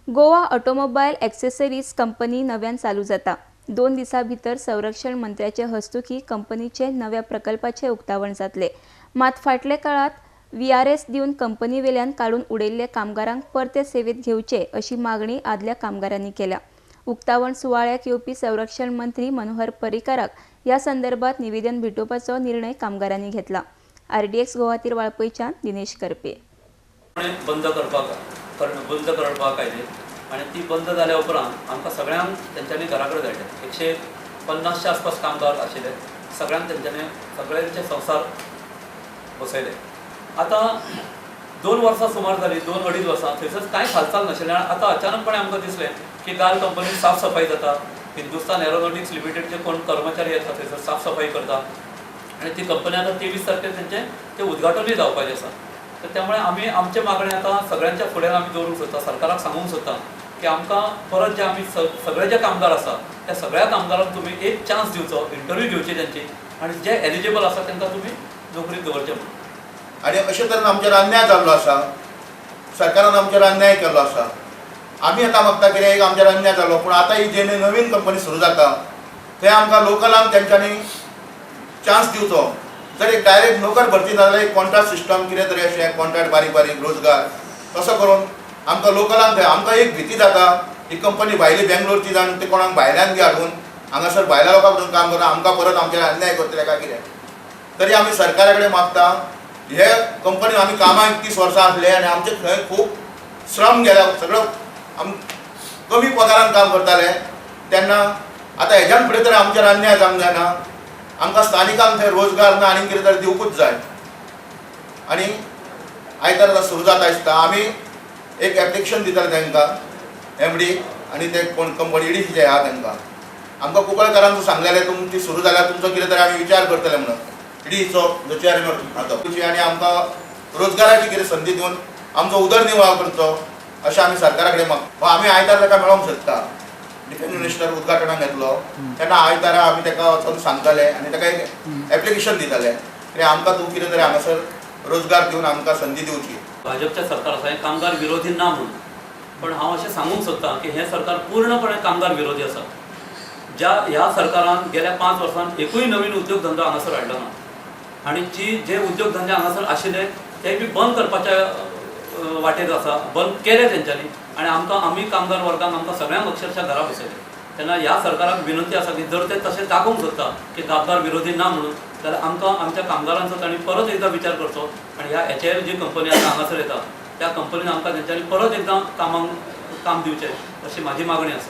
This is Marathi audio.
गोवा ऑटोमोबाईल ॲक्सेसरीज कंपनी नव्यान चालू जाता। 2 दिसां भितर संरक्षण मंत्र्याचे हस्तुकी कंपनीचे नव्या प्रकल्पाचे उक्तावण जातले। मात फाटले काळात VRS दिवन कंपनी वेल्यान काढून उडयल्ले कामगारांक परते सेवेत घेवचे अशी मागणी आदल्या कामगारांनी केल्या। उक्तावण सुवाळ्याक येवपी संरक्षण मंत्री मनोहर पर्रीकाराक या संदर्भात निवेदन भेटोवपाचो निर्णय कामगारांनी घेतला। RDX गोवातीर वाळपयच्यान दिनेश करपे। बंद करपाक आयले आनी ती बंद जाल्या उपरांत आमकां सगळ्यांक तेंच्यांनी घरा कडेन धाडले। 150च्या आसपास कामगार आशिल्ले, सगळ्यांक तेंच्यांनी सगळ्यांचे संसार बसयले। आतां 2 वर्सां सुमार जाली, 2-2.5 वर्सां थंयसर कांय हालचाल नाशिल्लें। आतां अचानकपणे आमकां दिसलें की गाल कंपनीत साफ सफाई जाता, हिंदुस्तान एरोनॉटिक्स लिमिटेडचे कोण कर्मचारी येता थंयसर साफ सफाई करता आनी ती कंपनी आतां 23 तारखेर तेंचें उद्घाटनूय जावपाचें आसा। तर त्यामुळे आमी आमचे मागणे आता सगळ्यांच्या फुड्यान आमी दवरूंक सोदता, सरकाराक सांगूंक सोदता की आमकां परत जे आमी सगळे जे कामगार आसा त्या सगळ्या कामगारांक तुमी एक चान्स दिवचो, इंटरव्यू घेवची त्यांची आनी जे एलिजिबल आसा तांकां तुमी नोकरीक दवरचें म्हणून। आनी अशे तरेन आमचेर अन्याय जाल्लो आसा, सरकारान आमचेर अन्याय केल्लो आसा। आमी आतां मागता कितें एक आमचेर अन्याय जालो, पूण आतां ही जे नवीन कंपनी सुरू जाता थंय आमकां लोकलांक तेंच्यांनी चान्स दिवचो। जर एक डायरेक्ट नोकर भरती जाल्यार एक कॉन्ट्रॅक्ट सिस्टम कितें तरी अशें कॉन्ट्रॅक्ट बारीक बारीक रोजगार तसो करून आमकां लोकलांक थंय आमकां एक भीती जाता ही कंपनी भायली बेंगलोरची जावन ते कोणाक भायल्यान बी हाडून हांगासर भायल्या लोकांक वचून काम करता, आमकां परत आमचेर अन्याय करतले काय कितें। तरी आमी सरकारा कडेन मागता हे कंपनीन आमी कामाक 31 वर्सां आसले आनी आमचे थंय खूब श्रम गेला, सगळो आमी कमी पगारान काम करताले तेन्ना आतां हेज्यान फुडें तरी आमचेर अन्याय जावंक जायना। आमकां स्थानिकांक थंय रोजगार ना आनी कितें तरी दिवकूच जाय। आनी आयतार आतां सुरू जाता दिसता आमी एक एप्लिकेशन दिताले तांकां MD आनी ते कोण कंपनी ED जे आहा तांकां आमकां कुंकळकारांक सांगलेलें तुमची सुरू जाल्यार तुमचो कितें तरी आमी विचार करतले म्हणून EDचो जो चेअरमॅन आसा आनी आमकां रोजगाराची कितें संदी दिवन आमचो उदरनिर्वाह करचो अशें आमी सरकारा कडेन मागता। आमी आयतार ताका मेळोंक सोदता। डिफेन्स मिनिस्टर उद्घाटनाक येतलो तेन्ना आयतारा आमी ताका वचून सांगताले आनी ताका एक एप्लिकेशन दिताले की आमकां तूं कितें तरी हांगासर रोजगार दिवन आमकां संदी दिवची। भाजपचें सरकार आसा हें कामगार विरोधी ना म्हणून, पण हांव अशें सांगूंक सोदतां की हें सरकार पूर्णपणे कामगार विरोधी आसा। ह्या सरकारान गेल्या 5 वर्सांत एकूय नवीन उद्योग धंदो हांगासर हाडलो ना आनी जे उद्योग धंदे हांगासर आशिल्ले ते बी बंद करपाच्या वाटेर आसा, बंद केले तेंच्यांनी आनी आमी कामगार वर्गांक आमकां सगळ्यांक अक्षरशः घरा बसयले। तेन्ना ह्या सरकाराक विनंती आसा की जर ते तशें दाखोवंक सोदता की कामगार विरोधी ना म्हणून जाल्यार आमकां आमच्या कामगारांचो तांणी परत एकदां विचार करचो आनी ह्या HAL जी कंपनी आतां हांगासर येता त्या कंपनीन आमकां तेंच्यांनी परत एकदां काम दिवचें अशी म्हाजी मागणी आसा।